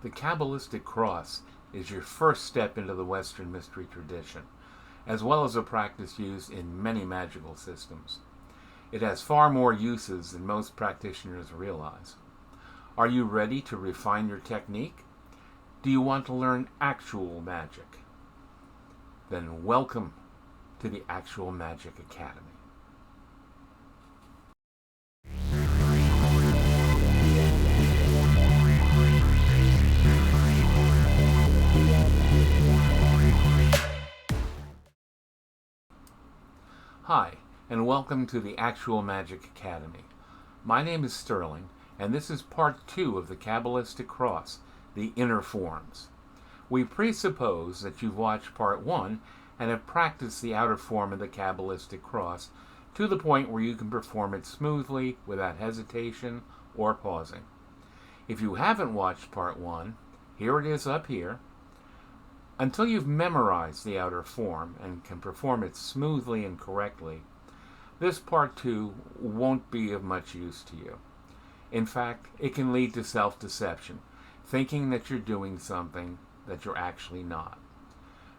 The Kabbalistic Cross is your first step into the Western mystery tradition, as well as a practice used in many magical systems. It has far more uses than most practitioners realize. Are you ready to refine your technique? Do you want to learn actual magic? Then welcome to the Actual Magic Academy. Hi, and welcome to the Actual Magic Academy. My name is Sterling, and this is part 2 of the Kabbalistic Cross, the Inner Forms. We presuppose that you've watched part 1 and have practiced the outer form of the Kabbalistic Cross to the point where you can perform it smoothly without hesitation or pausing. If you haven't watched part 1, here it is up here. Until you've memorized the outer form and can perform it smoothly and correctly, this part 2 won't be of much use to you. In fact, it can lead to self-deception, thinking that you're doing something that you're actually not.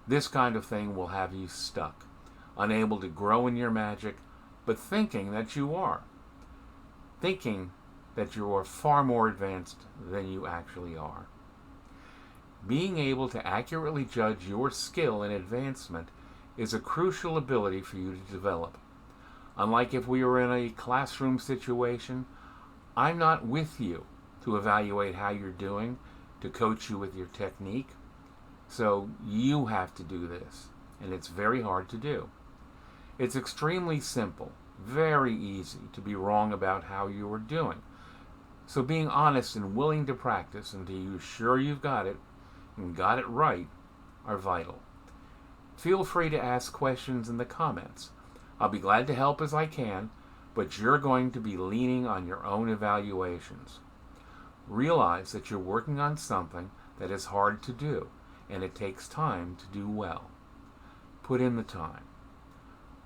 This kind of thing will have you stuck, unable to grow in your magic, but thinking that you are. Thinking that you are far more advanced than you actually are. Being able to accurately judge your skill and advancement is a crucial ability for you to develop. Unlike if we were in a classroom situation, I'm not with you to evaluate how you're doing, to coach you with your technique. So you have to do this, and it's very hard to do. It's extremely simple, very easy to be wrong about how you are doing. So being honest and willing to practice until you're sure you've got it, and got it right, are vital. Feel free to ask questions in the comments. I'll be glad to help as I can, but you're going to be leaning on your own evaluations. Realize that you're working on something that is hard to do, and it takes time to do well. Put in the time.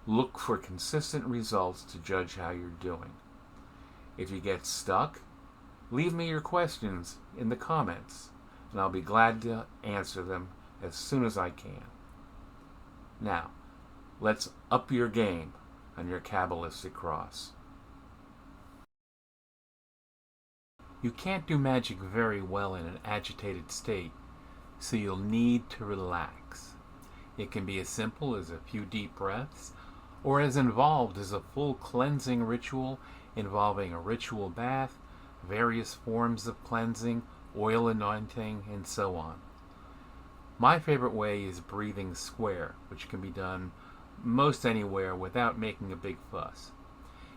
Look for consistent results to judge how you're doing. If you get stuck, leave me your questions in the comments, and I'll be glad to answer them as soon as I can. Now, let's up your game on your Kabbalistic Cross. You can't do magic very well in an agitated state, so you'll need to relax. It can be as simple as a few deep breaths, or as involved as a full cleansing ritual involving a ritual bath, various forms of cleansing, oil anointing, and so on. My favorite way is breathing square, which can be done most anywhere without making a big fuss.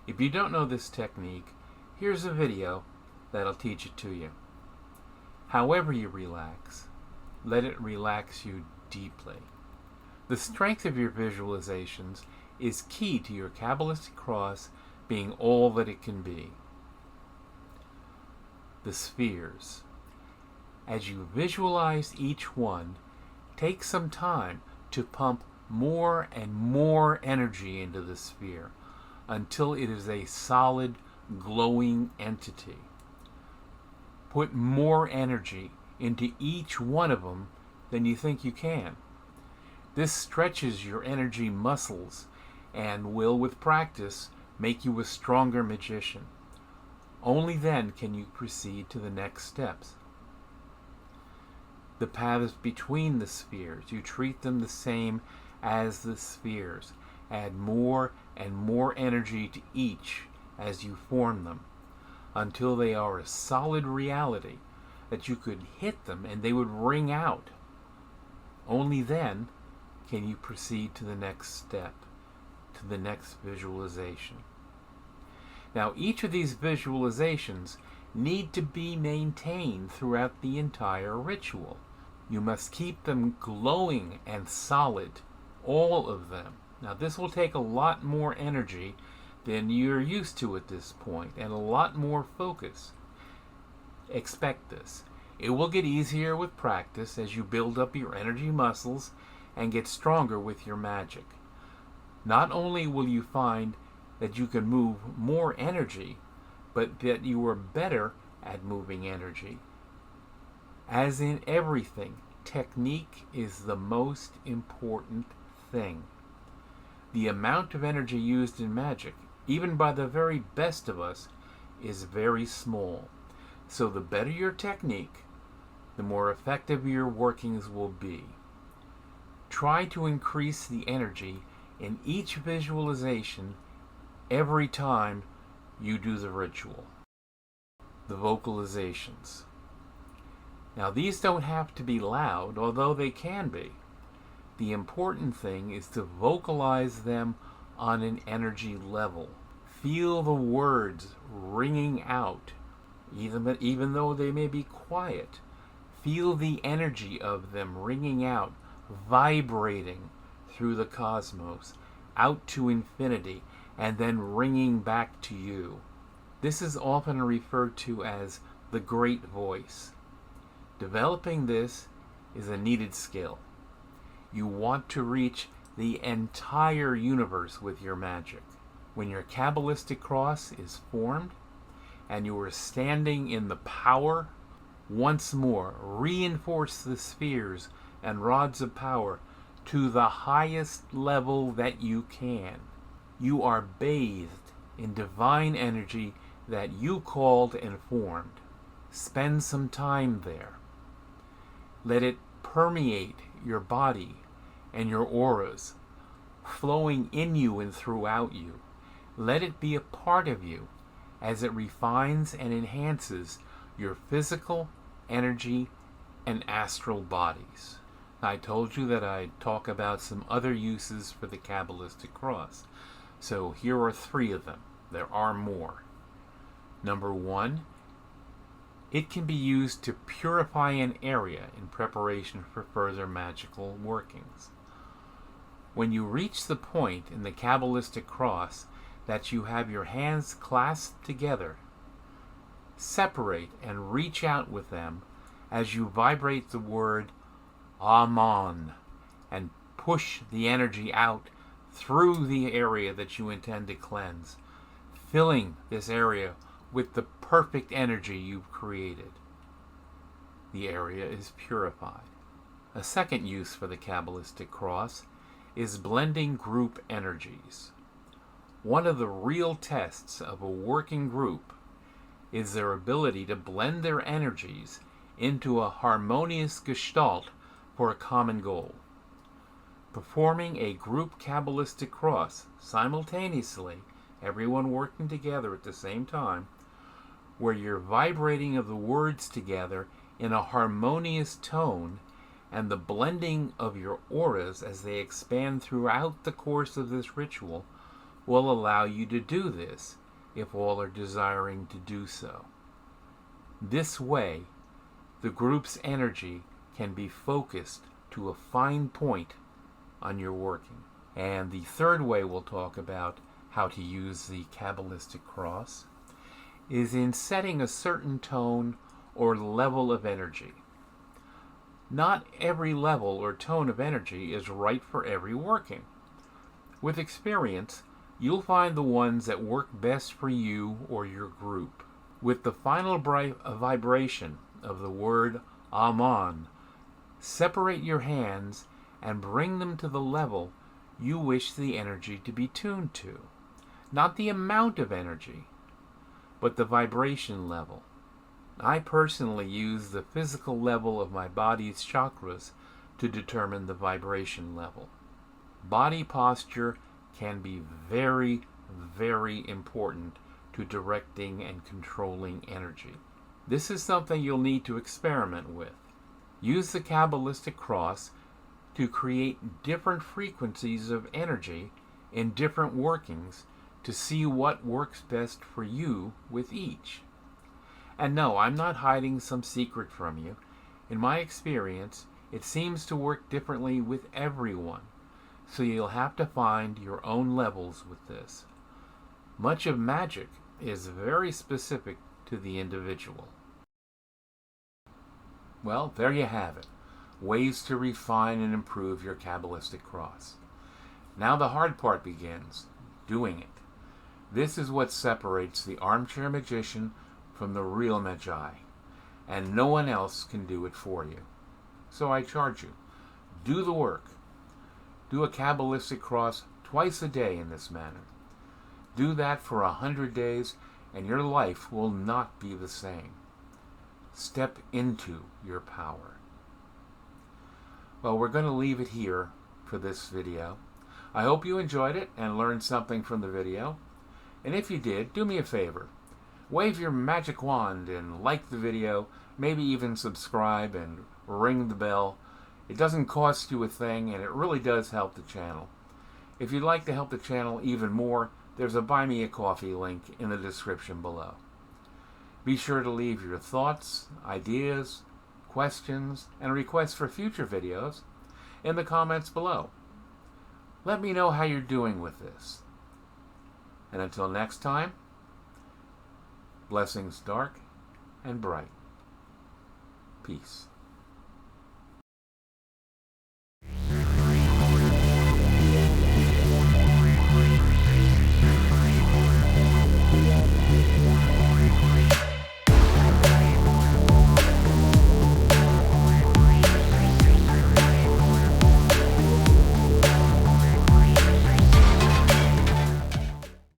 If you don't know this technique, here's a video that'll teach it to you. However you relax, let it relax you deeply. The strength of your visualizations is key to your Kabbalistic Cross being all that it can be. The spheres. As you visualize each one, take some time to pump more and more energy into the sphere until it is a solid, glowing entity. Put more energy into each one of them than you think you can. This stretches your energy muscles and will, with practice, make you a stronger magician. Only then can you proceed to the next steps. The paths between the spheres, you treat them the same as the spheres. Add more and more energy to each as you form them, until they are a solid reality that you could hit them and they would ring out. Only then can you proceed to the next step, to the next visualization. Now, each of these visualizations need to be maintained throughout the entire ritual. You must keep them glowing and solid, all of them. Now, this will take a lot more energy than you're used to at this point, and a lot more focus. Expect this. It will get easier with practice as you build up your energy muscles and get stronger with your magic. Not only will you find that you can move more energy, but that you are better at moving energy. As in everything, technique is the most important thing. The amount of energy used in magic, even by the very best of us, is very small. So the better your technique, the more effective your workings will be. Try to increase the energy in each visualization every time you do the ritual. The vocalizations. Now these don't have to be loud, although they can be. The important thing is to vocalize them on an energy level. Feel the words ringing out, even though they may be quiet. Feel the energy of them ringing out, vibrating through the cosmos, out to infinity, and then ringing back to you. This is often referred to as the great voice. Developing this is a needed skill. You want to reach the entire universe with your magic. When your Kabbalistic cross is formed and you are standing in the power, once more reinforce the spheres and rods of power to the highest level that you can. You are bathed in divine energy that you called and formed. Spend some time there. Let it permeate your body and your auras, flowing in you and throughout you. Let it be a part of you as it refines and enhances your physical, energy, and astral bodies. I told you that I'd talk about some other uses for the Kabbalistic cross. So here are 3 of them. There are more. Number 1, it can be used to purify an area in preparation for further magical workings. When you reach the point in the Kabbalistic cross that you have your hands clasped together, separate and reach out with them as you vibrate the word Amen and push the energy out through the area that you intend to cleanse, filling this area with the perfect energy you've created. The area is purified. A second use for the Kabbalistic cross is blending group energies. One of the real tests of a working group is their ability to blend their energies into a harmonious gestalt for a common goal. Performing a group Kabbalistic cross simultaneously, everyone working together at the same time, where you're vibrating of the words together in a harmonious tone, and the blending of your auras as they expand throughout the course of this ritual will allow you to do this if all are desiring to do so. This way, the group's energy can be focused to a fine point on your working. And the third way we'll talk about how to use the Kabbalistic cross is in setting a certain tone or level of energy. Not every level or tone of energy is right for every working. With experience, you'll find the ones that work best for you or your group. With the final vibration of the word Amen, separate your hands and bring them to the level you wish the energy to be tuned to. Not the amount of energy, but the vibration level. I personally use the physical level of my body's chakras to determine the vibration level. Body posture can be very, very important to directing and controlling energy. This is something you'll need to experiment with. Use the Kabbalistic cross to create different frequencies of energy in different workings to see what works best for you with each. And no, I'm not hiding some secret from you. In my experience, it seems to work differently with everyone, so you'll have to find your own levels with this. Much of magic is very specific to the individual. Well, there you have it. Ways to refine and improve your Kabbalistic cross. Now the hard part begins, doing it. This is what separates the armchair magician from the real magi. and no one else can do it for you. So I charge you. Do the work. Do a Kabbalistic cross twice a day in this manner. Do that for 100 days, and your life will not be the same. Step into your power. Well, we're going to leave it here for this video. I hope you enjoyed it and learned something from the video. And if you did, do me a favor. Wave your magic wand and like the video, maybe even subscribe and ring the bell. It doesn't cost you a thing, and it really does help the channel. If you'd like to help the channel even more, there's a Buy Me a Coffee link in the description below. Be sure to leave your thoughts, ideas, questions, and requests for future videos in the comments below. Let me know how you're doing with this. And until next time, blessings dark and bright. Peace.